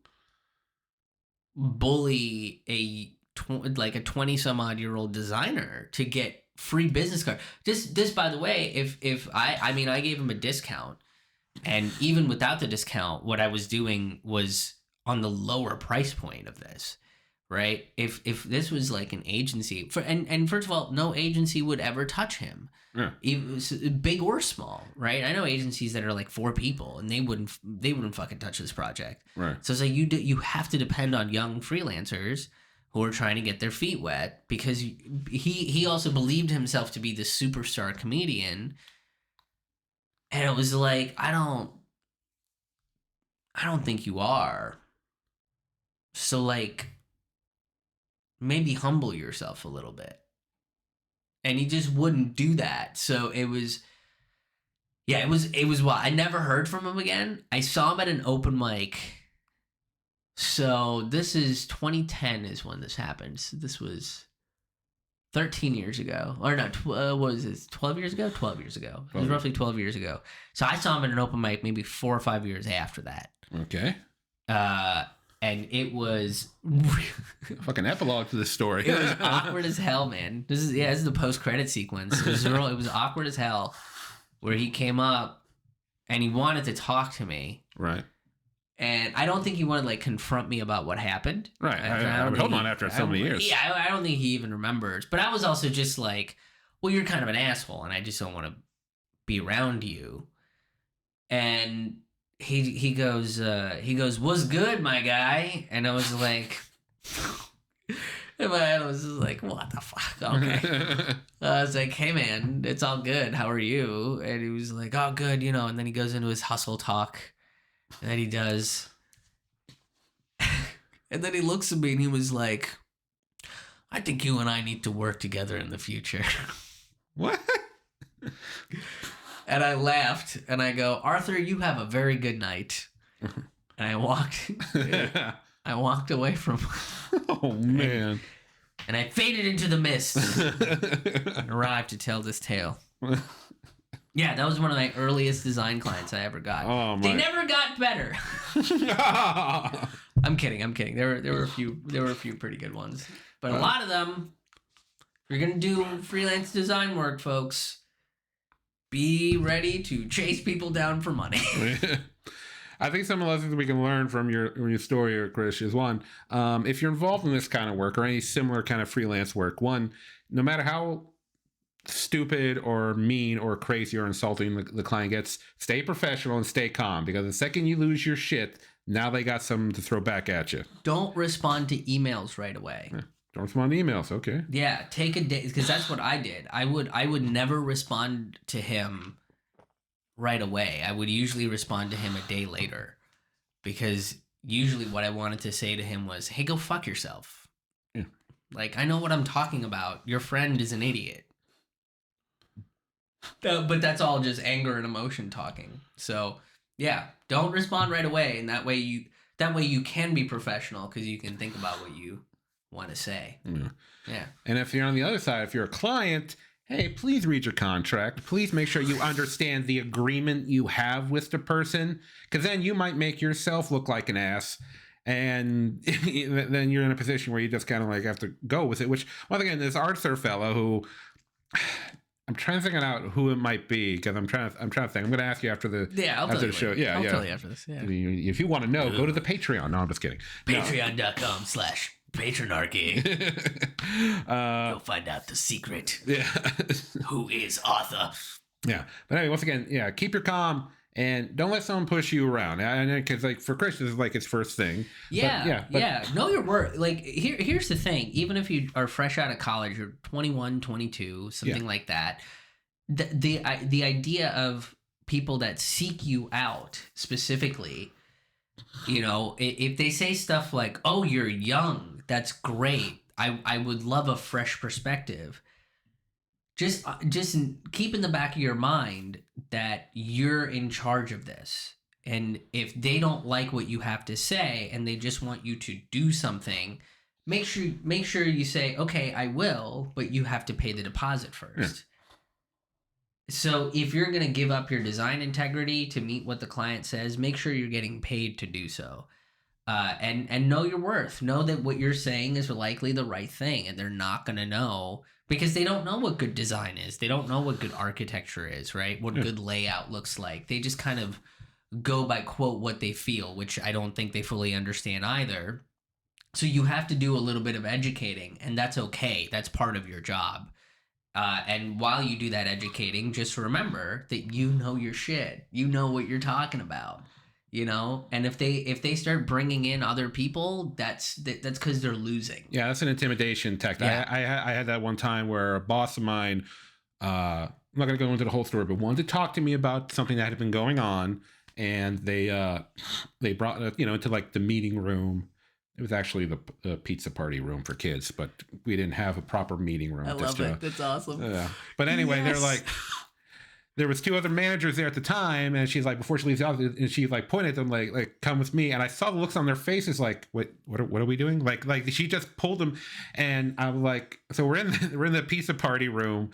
bully a 20 some odd year old designer to get free business card. This by the way, if I gave him a discount, and even without the discount, what I was doing was on the lower price point of this. Right? If this was like an agency, and first of all, no agency would ever touch him, big or small, right? I know agencies that are like 4 people, and they wouldn't fucking touch this project. Right. So it's like you have to depend on young freelancers who are trying to get their feet wet, because he also believed himself to be the superstar comedian, And it was like, I don't think you are. So like, maybe humble yourself a little bit. And he just wouldn't do that. So it was wild. I never heard from him again. I saw him at an open mic. So this is 2010 is when this happened. So this was 13 years ago. Or no, what was it? 12 years ago? 12 years ago. It was roughly 12 years ago. So I saw him at an open mic maybe 4 or 5 years after that. Okay. And it was fucking epilogue to this story. It was awkward as hell, man. This is the post-credit sequence. It was awkward as hell, where he came up and he wanted to talk to me. Right. And I don't think he wanted to like confront me about what happened. Right. I would hold on after so many years. Yeah, I don't think he even remembers. But I was also just like, well, you're kind of an asshole, and I just don't want to be around you. And he goes, what's good, my guy? And I was like, in my head, I was just like, what the fuck? Okay. I was like, hey, man, it's all good. How are you? And he was like, oh, good, And then he goes into his hustle talk that he does. And then he looks at me and he was like, I think you and I need to work together in the future. What? And I laughed and I go, Arthur, you have a very good night. And I walked away from him. Oh, man. And I faded into the mist and arrived to tell this tale. Yeah, that was one of my earliest design clients I ever got. Oh, my. They never got better. I'm kidding. There were a few pretty good ones. But a lot of them, if you're going to do freelance design work, folks, be ready to chase people down for money. I think some of the lessons we can learn from your story, Krish, is one, if you're involved in this kind of work or any similar kind of freelance work, one, no matter how stupid or mean or crazy or insulting the client gets, stay professional and stay calm, because the second you lose your shit, now they got something to throw back at you. Don't respond to emails right away. Yeah. Don't respond to emails. Okay. Yeah, take a day, because that's what I did. I would never respond to him right away. I would usually respond to him a day later, because usually what I wanted to say to him was, hey, go fuck yourself. Yeah. Like, I know what I'm talking about. Your friend is an idiot. But that's all just anger and emotion talking. So yeah, don't respond right away, and that way you can be professional, because you can think about what you want to say. Yeah. And if you're on the other side, if you're a client, hey, please read your contract. Please make sure you understand the agreement you have with the person, because then you might make yourself look like an ass. And then you're in a position where you just kind of like have to go with it, which, once again, this Arthur fellow who, I'm trying to figure out who it might be, because I'm trying to think. I'm going to ask you after the show. Yeah, I'll tell you after this. Yeah. If you want to know, go to the Patreon. No, I'm just kidding. Patreon.com/Patronarchy. You'll find out the secret. Yeah. Who is Arthur? Yeah. But anyway, once again, yeah, keep your calm and don't let someone push you around. And because like for Krish, this is like his first thing. Yeah. Know your worth. Like here's the thing. Even if you are fresh out of college, you're 21, 22, something like that. The idea of people that seek you out specifically, if they say stuff like, oh, you're young, that's great. I would love a fresh perspective. Just keep in the back of your mind that you're in charge of this. And if they don't like what you have to say and they just want you to do something, make sure you say, okay, I will, but you have to pay the deposit first. Yeah. So if you're going to give up your design integrity to meet what the client says, make sure you're getting paid to do so. And know your worth. Know that what you're saying is likely the right thing, and they're not going to know, because they don't know what good design is. They don't know what good architecture is, right? What good layout looks like. They just kind of go by, quote, what they feel, which I don't think they fully understand either. So you have to do a little bit of educating, and that's okay. That's part of your job. And while you do that educating, just remember that you know your shit. You know what you're talking about. And if they start bringing in other people, that's because they're losing. Yeah, that's an intimidation tactic. Yeah. I had that one time where a boss of mine not going to go into the whole story, but wanted to talk to me about something that had been going on. And they brought, into like the meeting room. It was actually the pizza party room for kids, but we didn't have a proper meeting room. I love it. That's awesome. But anyway, Yes. they're like, there was 2 other managers there at the time, and she's like, before she leaves the office, and she like pointed at them like come with me, and I saw the looks on their faces like, what are we doing? Like she just pulled them, and I was like, so we're in the pizza party room.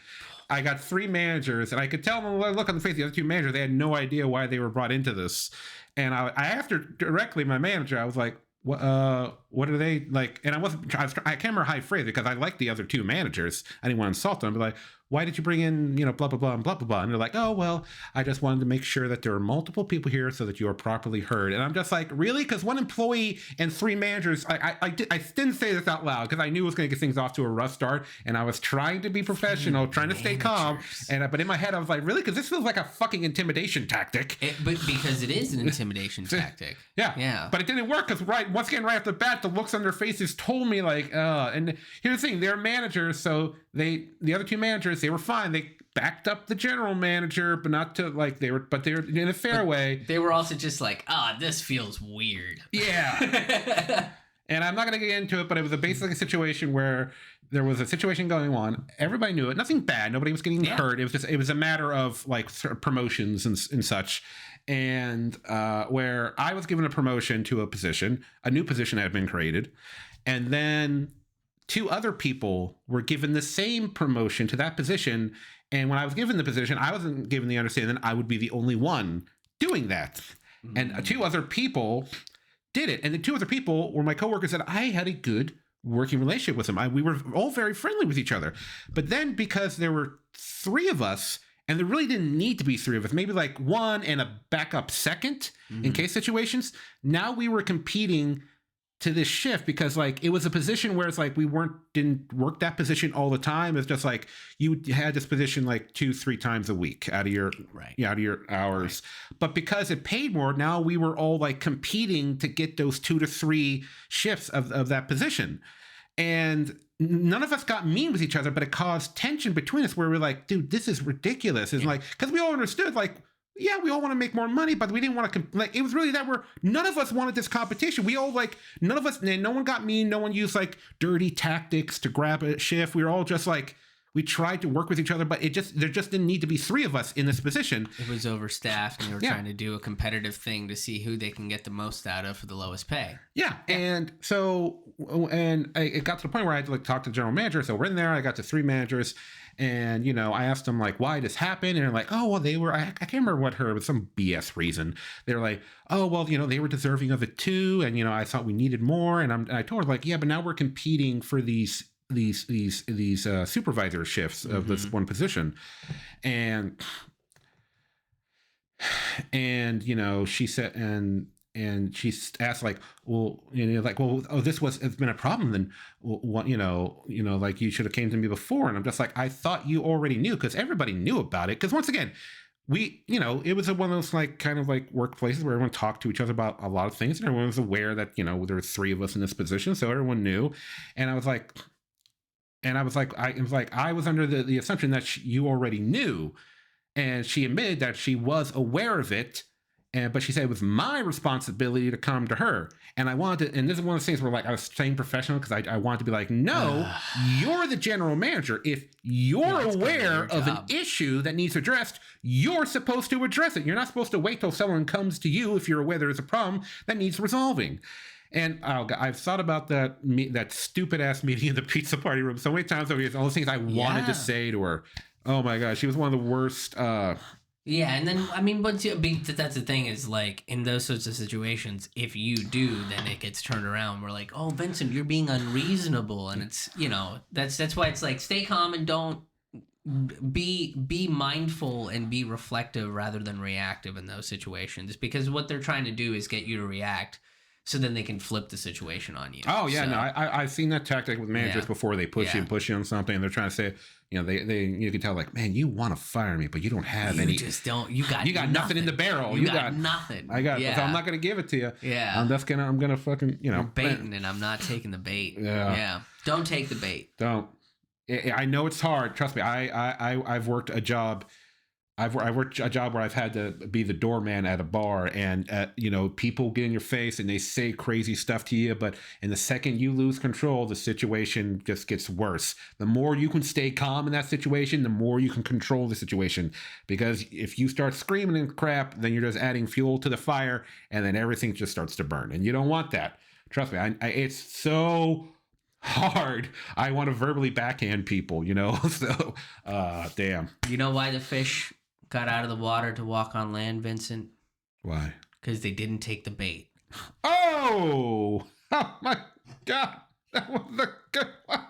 I got 3 managers, and I could tell them, look on the face of the other 2 managers, they had no idea why they were brought into this. And I asked her directly, my manager, I was like, what are they like? And I can't remember how I phrased it because I liked the other 2 managers. I didn't want to insult them. But like, why did you bring in, blah, blah, blah, and blah, blah, blah. And they're like, oh, well, I just wanted to make sure that there are multiple people here so that you are properly heard. And I'm just like, really? Because 1 employee and 3 managers, I didn't say this out loud because I knew it was going to get things off to a rough start. And I was trying to be professional, trying to stay calm. But in my head, I was like, really? Because this feels like a fucking intimidation tactic. But because it is an intimidation tactic. Yeah. But it didn't work because once again, right off the bat, the looks on their faces told me like, and here's the thing, they're managers. So the other 2 managers, they were fine. They backed up the general manager, but not to like they were in a fair way. They were also just like, this feels weird. Yeah. And I'm not going to get into it, but it was basically a situation where there was a situation going on. Everybody knew it. Nothing bad. Nobody was getting hurt. It was a matter of like promotions and such. And where I was given a promotion to a new position had been created. And then 2 other people were given the same promotion to that position. And when I was given the position, I wasn't given the understanding that I would be the only one doing that. Mm-hmm. And 2 other people did it. And the 2 other people were my coworkers that I had a good working relationship with them. We were all very friendly with each other. But then because there were 3 of us, and there really didn't need to be 3 of us, maybe like 1 and a backup second in case situations, now we were competing to this shift because like it was a position where it's like we didn't work that position all the time. It's just like you had this position like 2-3 times a week out of your out of your hours. Right. But because it paid more, now we were all like competing to get those 2 to 3 shifts of that position. And none of us got mean with each other, but it caused tension between us where we're like, dude, this is ridiculous. It's like, because we all understood like, yeah, we all want to make more money, but we didn't want to, it was really that none of us wanted this competition. We all like, none of us, no one got mean. No one used like dirty tactics to grab a shift. We were all just like, we tried to work with each other, but there just didn't need to be 3 of us in this position. It was overstaffed and they were trying to do a competitive thing to see who they can get the most out of for the lowest pay. Yeah. And so, it got to the point where I had to like talk to the general manager. So we're in there, I got to 3 managers. And, I asked them like, why this happened? And they're like, oh, well, they were, I can't remember what it was some BS reason. They're like, oh, well, they were deserving of it too. And, I thought we needed more. And I told her like, yeah, but now we're competing for these supervisor shifts of this one position. And she said, and she asked like, well, it's been a problem. Then, what, like you should have came to me before. And I'm just like, I thought you already knew because everybody knew about it. Because once again, it was one of those like kind of like workplaces where everyone talked to each other about a lot of things. And everyone was aware that, there were 3 of us in this position. So everyone knew. And I was like, I was under the assumption that you already knew. And she admitted that she was aware of it. But she said it was my responsibility to come to her. And I wanted to, and this is one of the things where like I was staying professional because I wanted to be like, no, you're the general manager. If you're aware of an issue that needs addressed, you're supposed to address it. You're not supposed to wait till someone comes to you if you're aware there's a problem that needs resolving. And I've thought about that stupid ass meeting in the pizza party room so many times over here. All the things I wanted to say to her. Oh my gosh, she was one of the worst. Yeah, and then that's the thing is like in those sorts of situations, if you do, then it gets turned around. We're like, oh, Vincent, you're being unreasonable, and it's that's why it's like stay calm and don't be mindful and be reflective rather than reactive in those situations, because what they're trying to do is get you to react. So then they can flip the situation on you. Oh yeah, no, I've seen that tactic with managers before. They push you on something, and they're trying to say, they you can tell like, man, you want to fire me, but you don't have any. You just don't. You got nothing in the barrel. You got nothing. I got. So I'm not gonna give it to you. Yeah. I'm gonna fucking You're baiting, and I'm not taking the bait. Yeah. Don't take the bait. Don't. I know it's hard. Trust me. I've worked a job. I worked a job where I've had to be the doorman at a bar, and people get in your face and they say crazy stuff to you, but in the second you lose control, the situation just gets worse. The more you can stay calm in that situation, the more you can control the situation. Because if you start screaming and crap, then you're just adding fuel to the fire, and then everything just starts to burn, and you don't want that. Trust me, it's so hard. I want to verbally backhand people, so damn. You know why the fish got out of the water to walk on land, Vincent? Why? Because they didn't take the bait. Oh my God, that was a good one.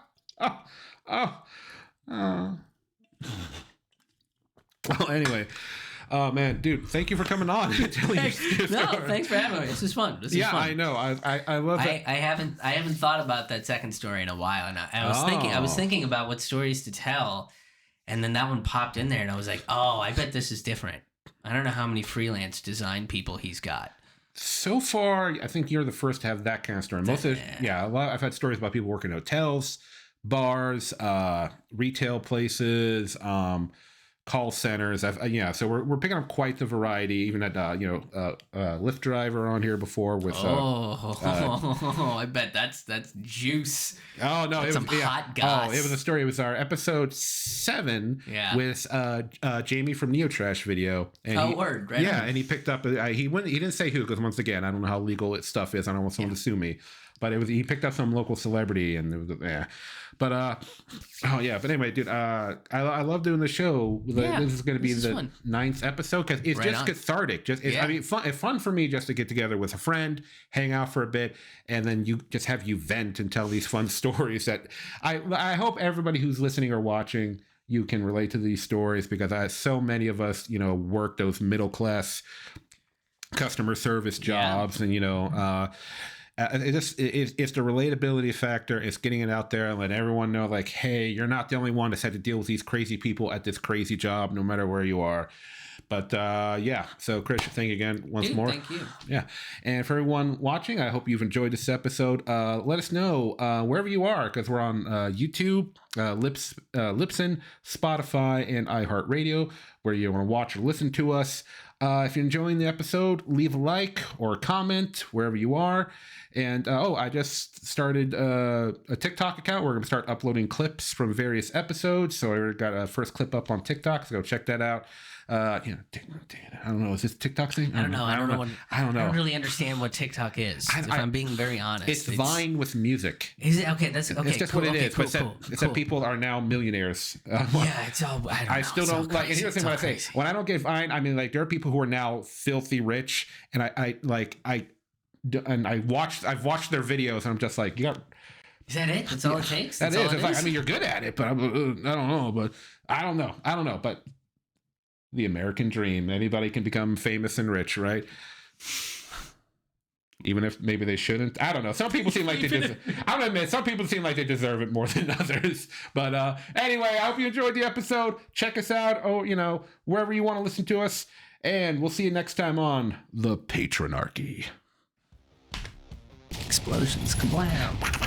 Well, anyway. Oh man, dude! Thank you for coming on. Thanks for having me. This is fun. Fun. I know. I love it. I haven't thought about that second story in a while, and I was thinking about what stories to tell, and then that one popped in there, and I was like, oh, I bet this is different. I don't know how many freelance design people he's got. So far, I think you're the first to have that kind of story. I've had stories about people working in hotels, bars, retail places, call centers. So we're picking up quite the variety. Even had Lyft driver on here before with. I bet that's juice. Oh no, that's some hot goss. Oh, it was a story. It was our episode 7 with Jamie from Neotrash Video. And word, right? Yeah, and he picked up. He didn't say who, because once again, I don't know how legal stuff is. I don't want someone to sue me. But he picked up some local celebrity, and it was But anyway, dude, I love doing the show. This is going to be the 9th episode, because it's just cathartic. It's fun for me just to get together with a friend, hang out for a bit, and then you vent and tell these fun stories that I hope everybody who's listening or watching, you can relate to these stories, because so many of us, work those middle class customer service jobs, and it's the relatability factor. It's getting it out there and letting everyone know, like, hey, you're not the only one that's had to deal with these crazy people at this crazy job, no matter where you are. But so Krish, thank you again once more. Thank you. Yeah, and for everyone watching, I hope you've enjoyed this episode. Let us know wherever you are, because we're on YouTube, Libsyn, Spotify, and iHeartRadio, where you want to watch or listen to us. If you're enjoying the episode, leave a like or a comment wherever you are. And I just started a TikTok account. We're going to start uploading clips from various episodes. So I got a first clip up on TikTok. So go check that out. I don't know. Is this TikTok thing? I don't know. I don't know. I don't really understand what TikTok is. If I'm being very honest, it's Vine with music. Is it okay? That's okay. It's just cool, what it okay, is. Cool, but it's that people are now millionaires. It's all. I still don't like. And here's the thing: when I say when I don't get Vine, I mean, like, there are people who are now filthy rich, and I've watched their videos, and I'm just like, you got. Is that it? That's all it takes. That is. It's like, I mean, you're good at it, but I don't know. But I don't know. But the American dream. Anybody can become famous and rich, right? Even if maybe they shouldn't. I don't know. Some people seem like they deserve. I'm gonna admit, some people seem like they deserve it more than others. But anyway, I hope you enjoyed the episode. Check us out. Wherever you want to listen to us, and we'll see you next time on the Patronarchy. Explosions, kablam.